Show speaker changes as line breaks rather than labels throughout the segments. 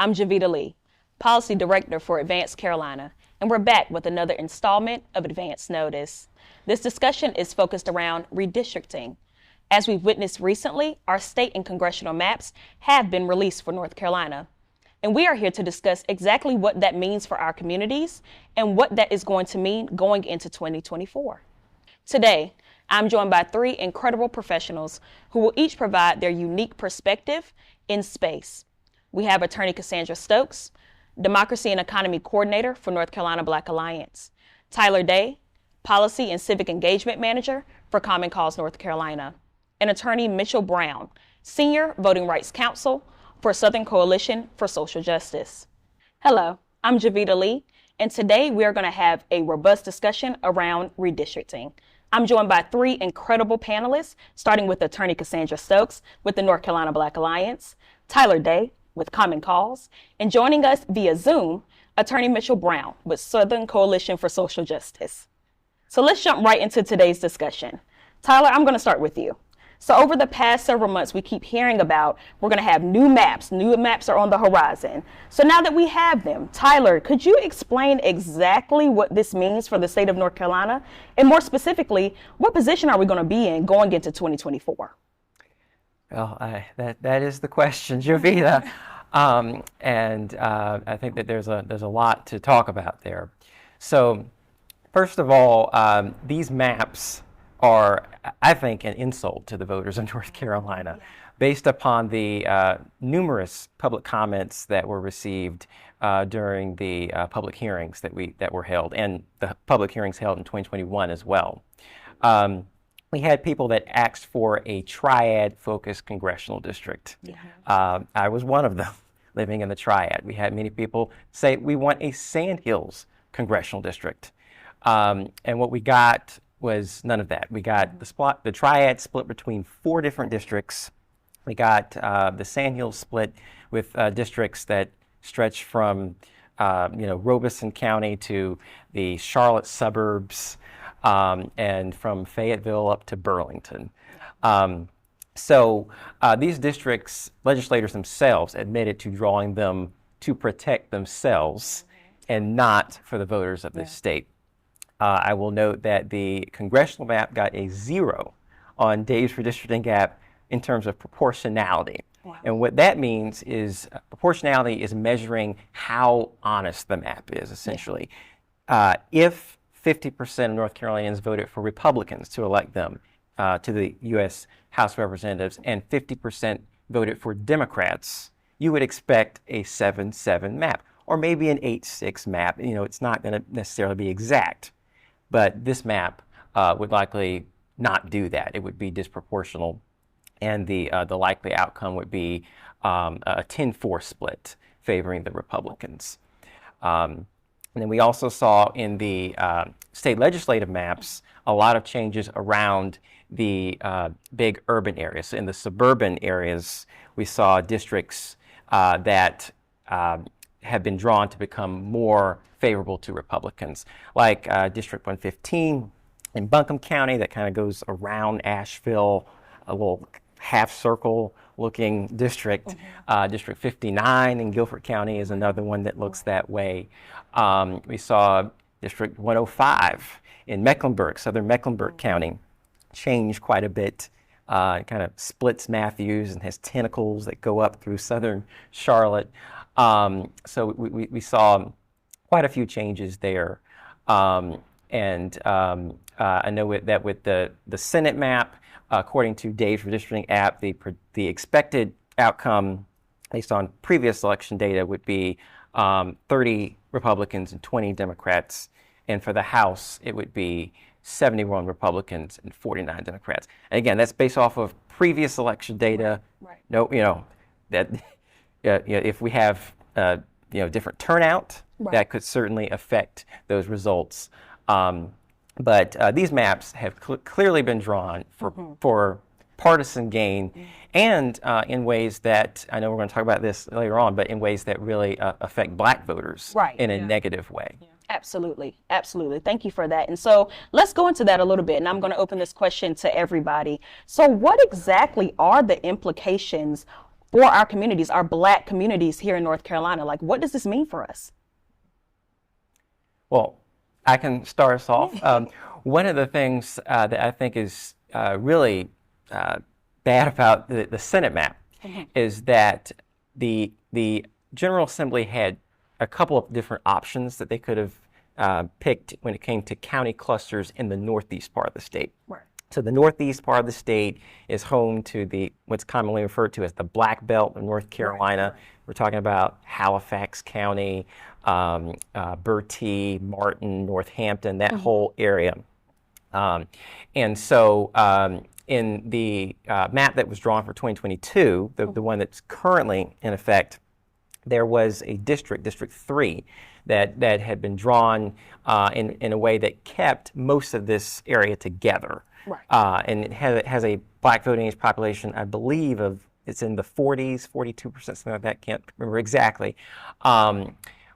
I'm Jovita Lee, Policy Director for Advance Carolina, and we're back with another installment of Advance Notice. This discussion is focused around redistricting. As we've witnessed recently, our state and congressional maps have been released for North Carolina. And we are here to discuss exactly what that means for our communities and what that is going to mean going into 2024. Today, I'm joined by three incredible professionals who will each provide their unique perspective in space. We have Attorney Cassandra Stokes, Democracy and Economy Coordinator for North Carolina Black Alliance, Tyler Daye, Policy and Civic Engagement Manager for Common Cause North Carolina, and Attorney Mitchell Brown, Senior Voting Rights Counsel for Southern Coalition for Social Justice. Hello, I'm Jovita Lee, and today we are going to have a robust discussion around redistricting. I'm joined by three incredible panelists, starting with Attorney Cassandra Stokes with the North Carolina Black Alliance, Tyler Daye with Common Cause, and joining us via Zoom, Attorney Mitchell Brown with Southern Coalition for Social Justice. So let's jump right into today's discussion. Tyler, I'm going to start with you. So over the past several months, we keep hearing about we're going to have new maps. New maps are on the horizon. So now that we have them, Tyler, could you explain exactly what this means for the state of North Carolina? And more specifically, what position are we going to be in going into 2024?
Well, that is the question, Jovita. I think that there's a lot to talk about there. So first of all, these maps are, I think, an insult to the voters of North Carolina, based upon the numerous public comments that were received during the public hearings that were held, and the public hearings held in 2021 as well. We had people that asked for a triad-focused congressional district. I was one of them, living in the triad. We had many people say we want a Sandhills congressional district, and what we got was none of that. We got the triad split between four different districts. We got the Sandhills split with districts that stretch from Robeson County to the Charlotte suburbs, and from Fayetteville up to Burlington. So these districts, legislators themselves admitted to drawing them to protect themselves and not for the voters of this state. I will note that the congressional map got a 0 on Daye's redistricting gap in terms of proportionality. Wow. And what that means is proportionality is measuring how honest the map is, essentially. If 50% of North Carolinians voted for Republicans to elect them to the U.S. House of Representatives and 50% voted for Democrats, you would expect a 7-7 map, or maybe an 8-6 map. It's not going to necessarily be exact. But this map would likely not do that. It would be disproportional, and the likely outcome would be a 10-4 split favoring the Republicans. And then we also saw in the state legislative maps a lot of changes around the big urban areas. So in the suburban areas, we saw districts that have been drawn to become more favorable to Republicans, like District 115 in Buncombe County that kind of goes around Asheville, a little half-circle looking district. District 59 in Guilford County is another one that looks that way. We saw District 105 in Mecklenburg, Southern Mecklenburg County, change quite a bit. It kind of splits Matthews and has tentacles that go up through southern Charlotte. So we saw quite a few changes there. I know that with the Senate map, according to Daye's redistricting app, the expected outcome based on previous election data would be 30 Republicans and 20 Democrats. And for the House, it would be 71 Republicans and 49 Democrats. And again, that's based off of previous election data. Right. No, if we have different turnout, right, that could certainly affect those results. But these maps have clearly been drawn for partisan gain, and in ways that, I know we're going to talk about this later on, but in ways that really affect Black voters in a negative way. Yeah.
Absolutely. Absolutely. Thank you for that. And so let's go into that a little bit. And I'm going to open this question to everybody. So what exactly are the implications for our communities, our Black communities here in North Carolina? Like, what does this mean for us?
Well, I can start us off. One of the things that I think is really bad about the Senate map is that the General Assembly had a couple of different options that they could have picked when it came to county clusters in the northeast part of the state.
Right.
So the northeast part of the state is home to what's commonly referred to as the Black Belt of North Carolina. Right. We're talking about Halifax County, Bertie, Martin, Northampton, that whole area. And so in the map that was drawn for 2022, the one that's currently in effect, there was a district, District 3, that had been drawn in a way that kept most of this area together. Right. And it has a Black voting age population, I believe, it's in the 40s, 42%, something like that, can't remember exactly.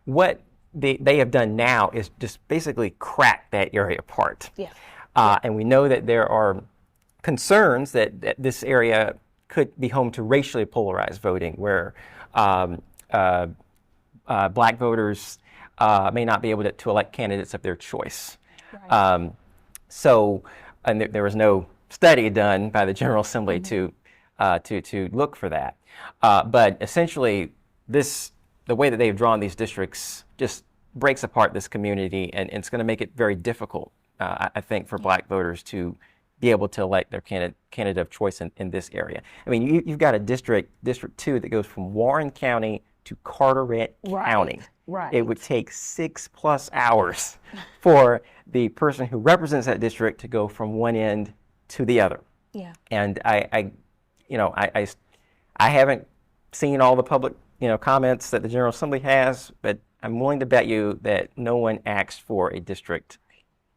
What they have done now is just basically crack that area apart. Yeah. And we know that there are concerns that this area could be home to racially polarized voting, where Black voters may not be able to elect candidates of their choice. Right. And there was no study done by the General Assembly to look for that. But essentially, the way that they've drawn these districts just breaks apart this community, and it's going to make it very difficult, I think, for Black voters to be able to elect their candidate of choice in this area. I mean, you've got a District 2 that goes from Warren County to Carteret County. Right. It would take 6+ hours for the person who represents that district to go from one end to the other. Yeah. And I haven't seen all the public comments that the General Assembly has, but I'm willing to bet you that no one asked for a district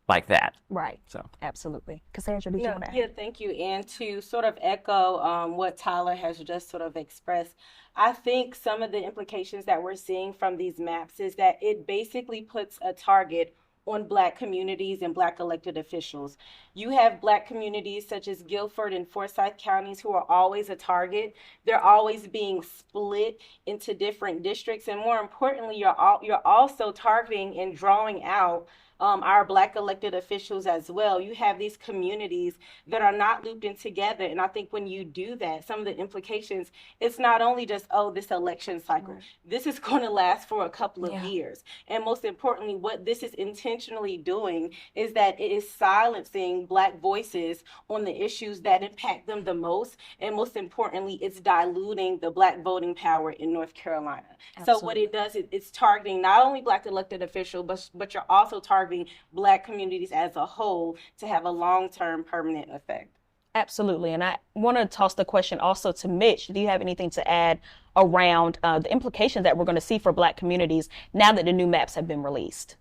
like that. Right. So
absolutely. Cassandra, did you want to add?
Yeah, thank you. And to sort of echo what Tyler has just sort of expressed, I think some of the implications that we're seeing from these maps is that it basically puts a target on Black communities and Black elected officials. You have Black communities such as Guilford and Forsyth counties who are always a target. They're always being split into different districts. And more importantly, you're also targeting and drawing out our Black elected officials as well. You have these communities that are not looped in together. And I think when you do that, some of the implications, it's not only just, this election cycle. Right. This is going to last for a couple of years. And most importantly, what this is intentionally doing is that it is silencing Black voices on the issues that impact them the most. And most importantly, it's diluting the Black voting power in North Carolina. Absolutely. So what it does is it's targeting not only Black elected officials, but you're also targeting Black communities as a whole to have a long-term permanent effect.
Absolutely. And I want to toss the question also to Mitch. Do you have anything to add around the implications that we're going to see for Black communities now that the new maps have been released?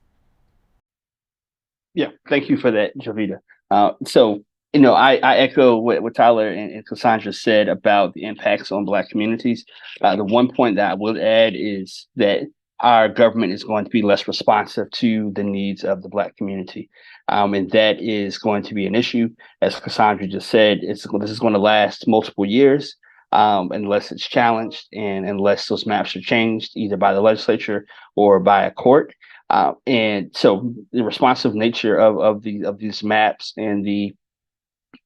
Yeah, thank you for that, Jovita. I echo what Tyler and Cassandra said about the impacts on Black communities. The one point that I would add is that our government is going to be less responsive to the needs of the Black community. And that is going to be an issue. As Cassandra just said, this is going to last multiple years unless it's challenged and unless those maps are changed either by the legislature or by a court. And so the responsive nature of these maps and the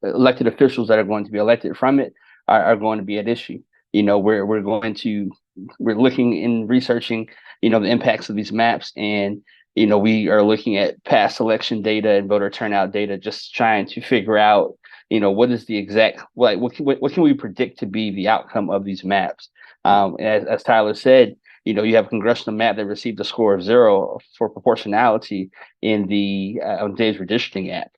elected officials that are going to be elected from it are going to be at issue. We're looking and researching, the impacts of these maps, and we are looking at past election data and voter turnout data, just trying to figure out, what is the exact, what can we predict to be the outcome of these maps? As Tyler said, you have a congressional map that received a score of 0 for proportionality in the Daye's Redistricting app.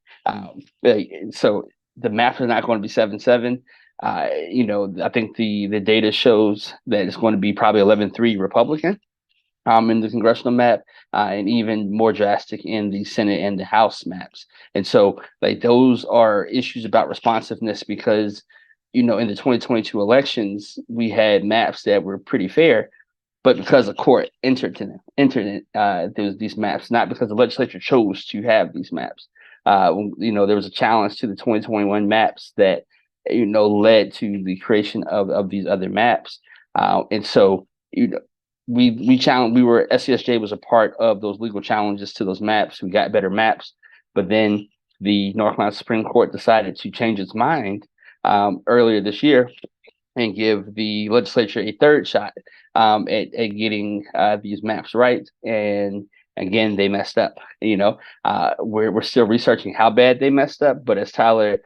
So the maps are not going to be 7-7. I think the data shows that it's going to be probably 11-3 Republican in the congressional map, and even more drastic in the Senate and the House maps. And so those are issues about responsiveness because, in the 2022 elections, we had maps that were pretty fair, but because the court entered these maps, not because the legislature chose to have these maps. There was a challenge to the 2021 maps that led to the creation of these other maps. And so, we challenged. SCSJ was a part of those legal challenges to those maps. We got better maps, but then the North Carolina Supreme Court decided to change its mind earlier this year and give the legislature a third shot at getting these maps right. And again, they messed up. We're still researching how bad they messed up, but as Tyler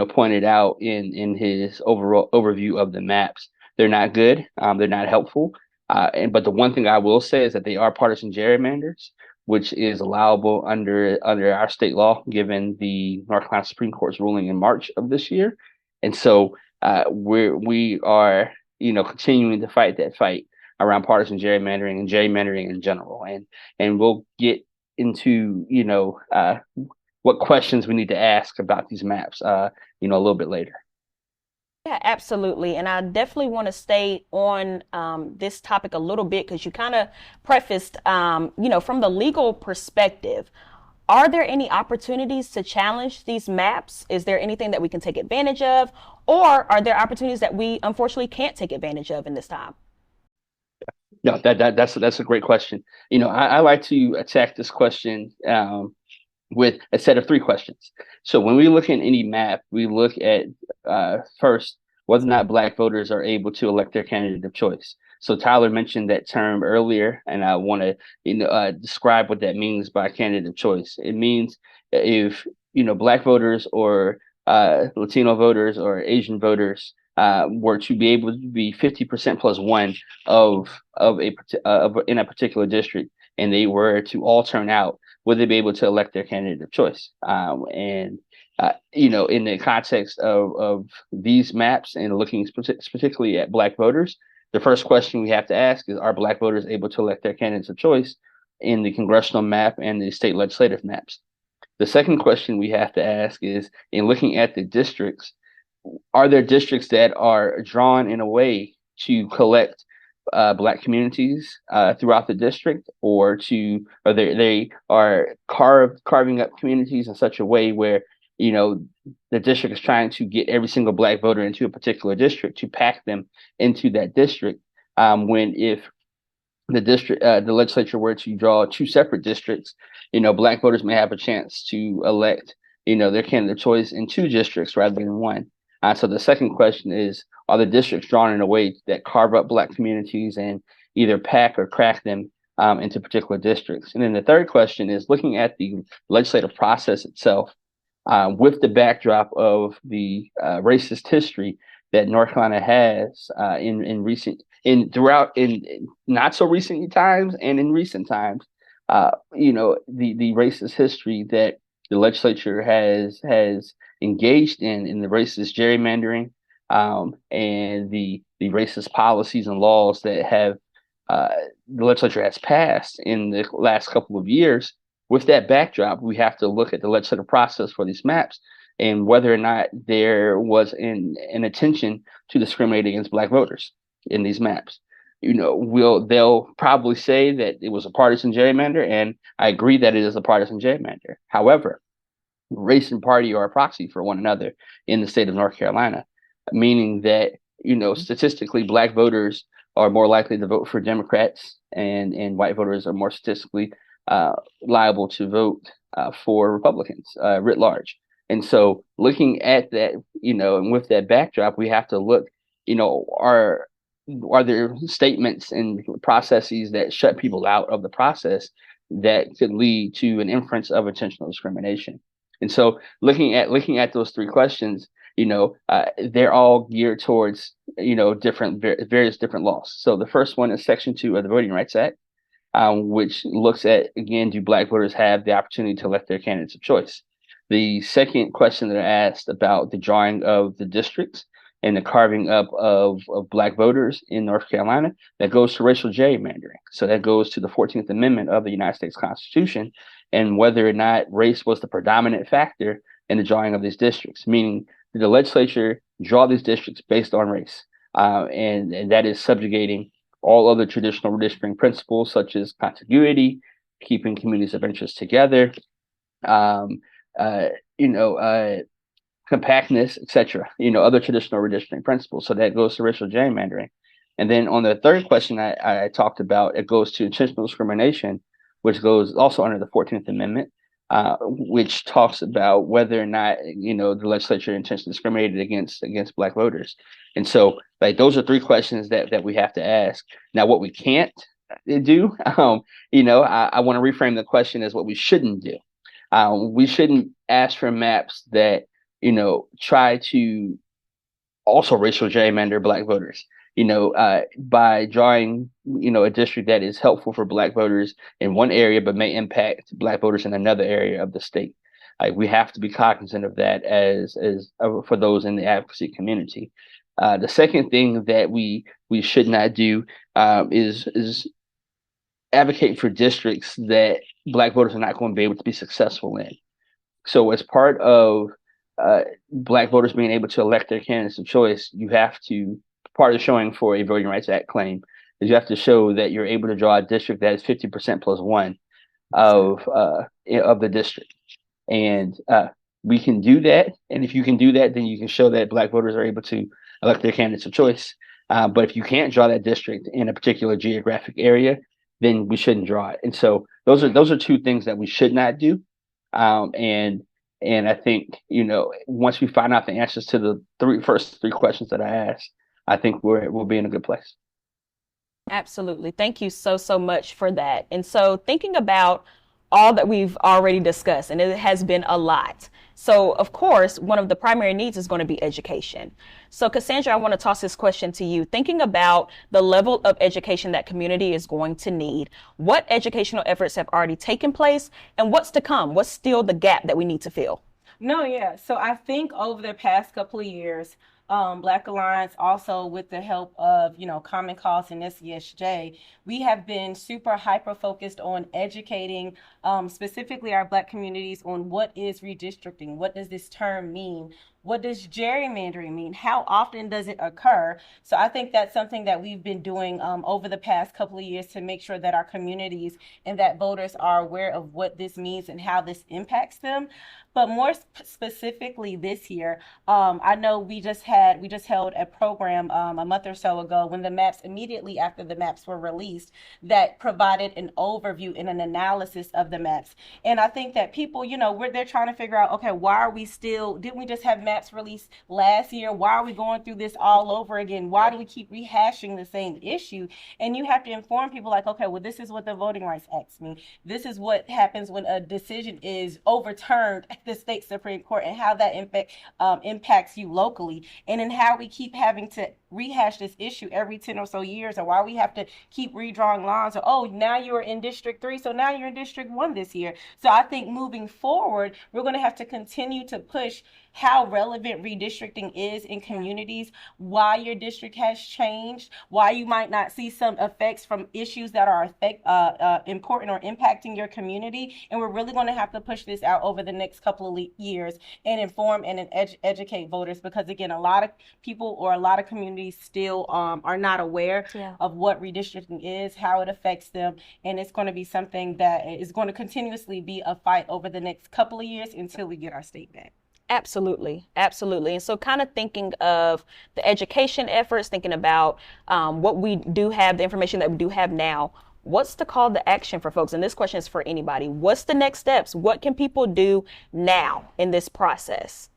pointed out in his overall overview of the maps, they're not good. They're not helpful. But the one thing I will say is that they are partisan gerrymanders, which is allowable under our state law, given the North Carolina Supreme Court's ruling in March of this year. And so we are continuing to fight that fight around partisan gerrymandering and gerrymandering in general. And we'll get into what questions we need to ask about these maps a little bit later.
Yeah, absolutely. And I definitely want to stay on this topic a little bit because you kind of prefaced, from the legal perspective, are there any opportunities to challenge these maps? Is there anything that we can take advantage of? Or are there opportunities that we unfortunately can't take advantage of in this time?
No, that's a great question. I like to attack this question with a set of three questions. So when we look at any map, we look at first whether or not Black voters are able to elect their candidate of choice. So Tyler mentioned that term earlier, and I want to describe what that means by candidate of choice. It means if Black voters or Latino voters or Asian voters were to be able to be 50% plus one in a particular district, and they were to all turn out, would they be able to elect their candidate of choice? In the context of these maps and looking particularly at Black voters, the first question we have to ask is, are Black voters able to elect their candidates of choice in the congressional map and the state legislative maps? The second question we have to ask is, in looking at the districts, are there districts that are drawn in a way to collect Black communities throughout the district, or they are carving up communities in such a way where the district is trying to get every single Black voter into a particular district to pack them into that district, when if the legislature were to draw two separate districts, Black voters may have a chance to elect their candidate of choice in two districts rather than one. So the second question is, are the districts drawn in a way that carve up Black communities and either pack or crack them into particular districts? And then the third question is, looking at the legislative process itself, with the backdrop of the racist history that North Carolina has in not so recent times and in recent times, the racist history that the legislature has engaged in the racist gerrymandering and the racist policies and laws that have the legislature has passed in the last couple of years. With that backdrop, we have to look at the legislative process for these maps and whether or not there was an intention to discriminate against Black voters in these maps. They'll probably say that it was a partisan gerrymander, and I agree that it is a partisan gerrymander. However, race and party are a proxy for one another in the state of North Carolina, meaning that statistically Black voters are more likely to vote for Democrats, and white voters are more statistically liable to vote for Republicans writ large. And so looking at that, and with that backdrop, we have to look, are there statements and processes that shut people out of the process that could lead to an inference of intentional discrimination? And so looking at those three questions, they're all geared towards, various different laws. So the first one is Section 2 of the Voting Rights Act, which looks at, again, do Black voters have the opportunity to elect their candidates of choice? The second question that I asked about the drawing of the districts and the carving up of Black voters in North Carolina, that goes to racial gerrymandering. So that goes to the 14th Amendment of the United States Constitution, and whether or not race was the predominant factor in the drawing of these districts, meaning did the legislature draw these districts based on race? And that is subjugating all other traditional redistricting principles, such as contiguity, keeping communities of interest together, compactness, etc. Other traditional redistricting principles. So that goes to racial gerrymandering. And then on the third question I talked about, it goes to intentional discrimination, which goes also under the 14th Amendment, which talks about whether or not the legislature intentionally discriminated against Black voters. And so, like, those are three questions that we have to ask. Now, what we can't do, I want to reframe the question as what we shouldn't do. We shouldn't ask for maps that try to also racial gerrymander Black voters. By drawing, a district that is helpful for Black voters in one area, but may impact Black voters in another area of the state. We have to be cognizant of that as for those in the advocacy community. The second thing that we should not do is advocate for districts that Black voters are not going to be able to be successful in. So as part of Black voters being able to elect their candidates of choice, you have to, part of showing for a Voting Rights Act claim is you have to show that you're able to draw a district that is 50% plus one of the district. And we can do that. And if you can do that, then you can show that Black voters are able to elect their candidates of choice. But if you can't draw that district in a particular geographic area, then we shouldn't draw it. And so those are two things that we should not do. And I think, once we find out the answers to the first three questions that I asked, I think we'll be in a good place.
Absolutely. Thank you so much for that. And so thinking about all that we've already discussed, and it has been a lot. So, of course, one of the primary needs is going to be education. So, Cassandra, I want to toss this question to you. Thinking about the level of education that community is going to need, what educational efforts have already taken place, and what's to come? What's still the gap that we need to fill?
So I think over the past couple of years, Black Alliance, also with the help of, Common Cause and SESJ, we have been super hyper focused on educating specifically our Black communities on what is redistricting, what does this term mean, what does gerrymandering mean, how often does it occur. So I think that's something that we've been doing over the past couple of years to make sure that our communities and that voters are aware of what this means and how this impacts them. But more specifically this year, I know we just held a program a month or so ago when the maps, immediately after the maps were released, that provided an overview and an analysis of the maps. And I think that people, they're trying to figure out, okay, why are we didn't we just have maps released last year? Why are we going through this all over again? Why do we keep rehashing the same issue? And you have to inform people like, okay, well, this is what the Voting Rights Act means. This is what happens when a decision is overturned the state Supreme Court, and how that impacts you locally, and in how we keep having to rehash this issue every 10 or so years, or why we have to keep redrawing lines, or, oh, now you're in District 3, so now you're in District 1 this year. So I think moving forward, we're going to have to continue to push how relevant redistricting is in communities, why your district has changed, why you might not see some effects from issues that are important or impacting your community. And we're really going to have to push this out over the next couple of years and inform and educate voters, because, again, a lot of people or a lot of communities still are not aware of what redistricting is, how it affects them. And it's going to be something that is going to continuously be a fight over the next couple of years until we get our state back.
Absolutely. And so kind of thinking of the education efforts, thinking about what we do have, the information that we do have now, what's the call to action for folks? And this question is for anybody. What's the next steps? What can people do now in this process?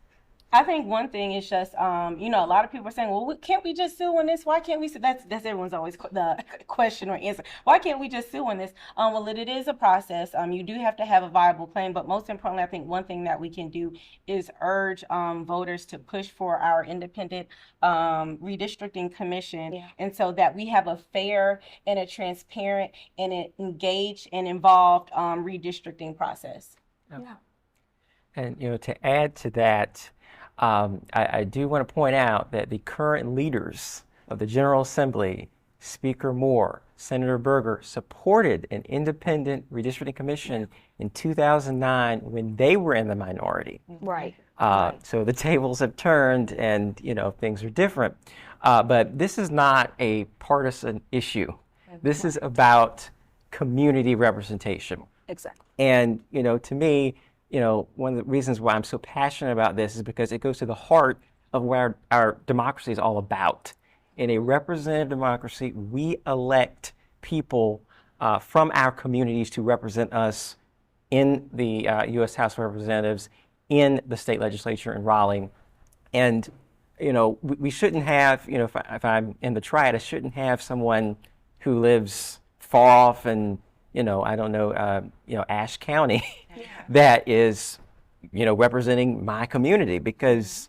I think one thing is just, a lot of people are saying, well, can't we just sue on this? Why can't we sue? That's everyone's always the question or answer. Why can't we just sue on this? Well, it is a process. You do have to have a viable claim, but most importantly, I think one thing that we can do is urge voters to push for our independent redistricting commission, and so that we have a fair and a transparent and an engaged and involved redistricting process.
Yeah. And, to add to that, I do want to point out that the current leaders of the General Assembly, Speaker Moore, Senator Berger, supported an independent redistricting commission in 2009 when they were in the minority.
Right.
So the tables have turned, and things are different. But this is not a partisan issue. This is about community representation.
Exactly.
And to me, one of the reasons why I'm so passionate about this is because it goes to the heart of where our democracy is all about. In a representative democracy, we elect people from our communities to represent us in the U.S. House of Representatives, in the state legislature in Raleigh. And, we shouldn't have, if I'm in the triad, I shouldn't have someone who lives far off in, I don't know, Ashe County that is, representing my community because,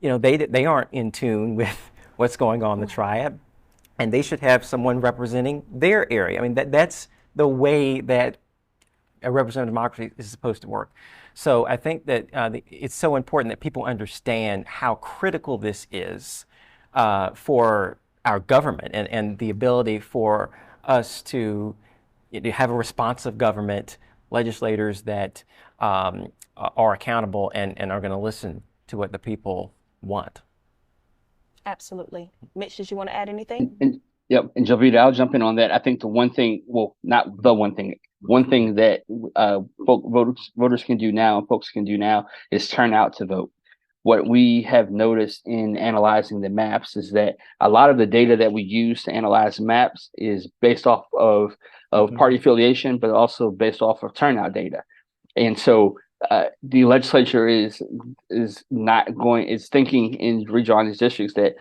they aren't in tune with what's going on in the triad. And they should have someone representing their area. I mean, that's the way that a representative democracy is supposed to work. So I think that it's so important that people understand how critical this is for our government and the ability for us to have a responsive government, legislators that are accountable and are going to listen to what the people want.
Absolutely. Mitch, did you want to add anything?
Yep. And Jovita, I'll jump in on that. I think the one thing, well, not the one thing that voters can do now and folks can do now is turn out to vote. What we have noticed in analyzing the maps is that a lot of the data that we use to analyze maps is based off of party affiliation, but also based off of turnout data. And so the legislature is thinking in redrawing these districts that,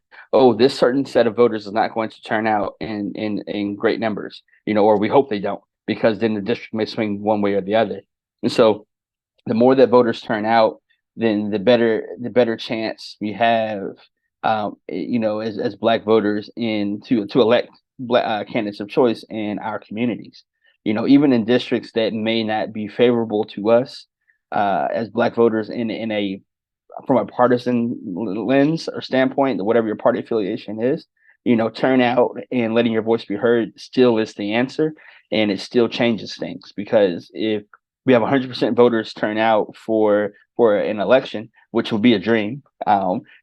this certain set of voters is not going to turn out in great numbers, or we hope they don't, because then the district may swing one way or the other. And so the more that voters turn out, then the better chance we have, as Black voters to elect Black candidates of choice in our communities. Even in districts that may not be favorable to us as Black voters from a partisan lens or standpoint, whatever your party affiliation is, turnout and letting your voice be heard still is the answer, and it still changes things. Because if we have 100% voters turn out for an election, which would be a dream,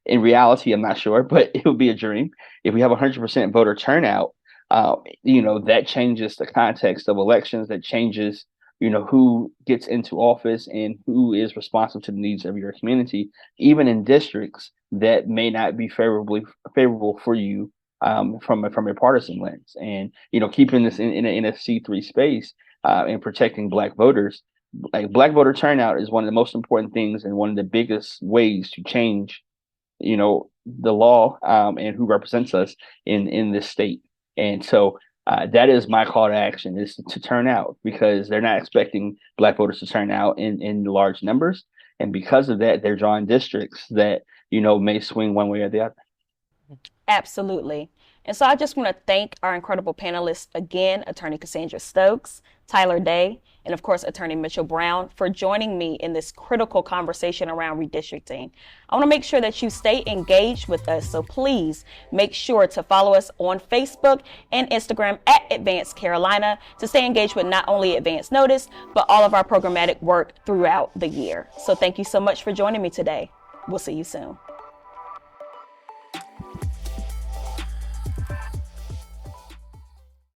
in reality, I'm not sure, but it would be a dream. If we have 100% voter turnout, that changes the context of elections. That changes who gets into office and who is responsive to the needs of your community, even in districts that may not be favorable for you from a partisan lens. And keeping this in a C3 space and protecting Black voters, like Black voter turnout is one of the most important things and one of the biggest ways to change the law and who represents us in this state. And so that is my call to action, is to turn out, because they're not expecting Black voters to turn out in large numbers. And because of that, they're drawing districts that, may swing one way or the other.
Absolutely. And so I just want to thank our incredible panelists again, Attorney Cassandra Stokes, Tyler Daye, and of course, Attorney Mitchell Brown, for joining me in this critical conversation around redistricting. I want to make sure that you stay engaged with us, so please make sure to follow us on Facebook and Instagram at Advance Carolina to stay engaged with not only Advance Notice, but all of our programmatic work throughout the year. So thank you so much for joining me today. We'll see you soon.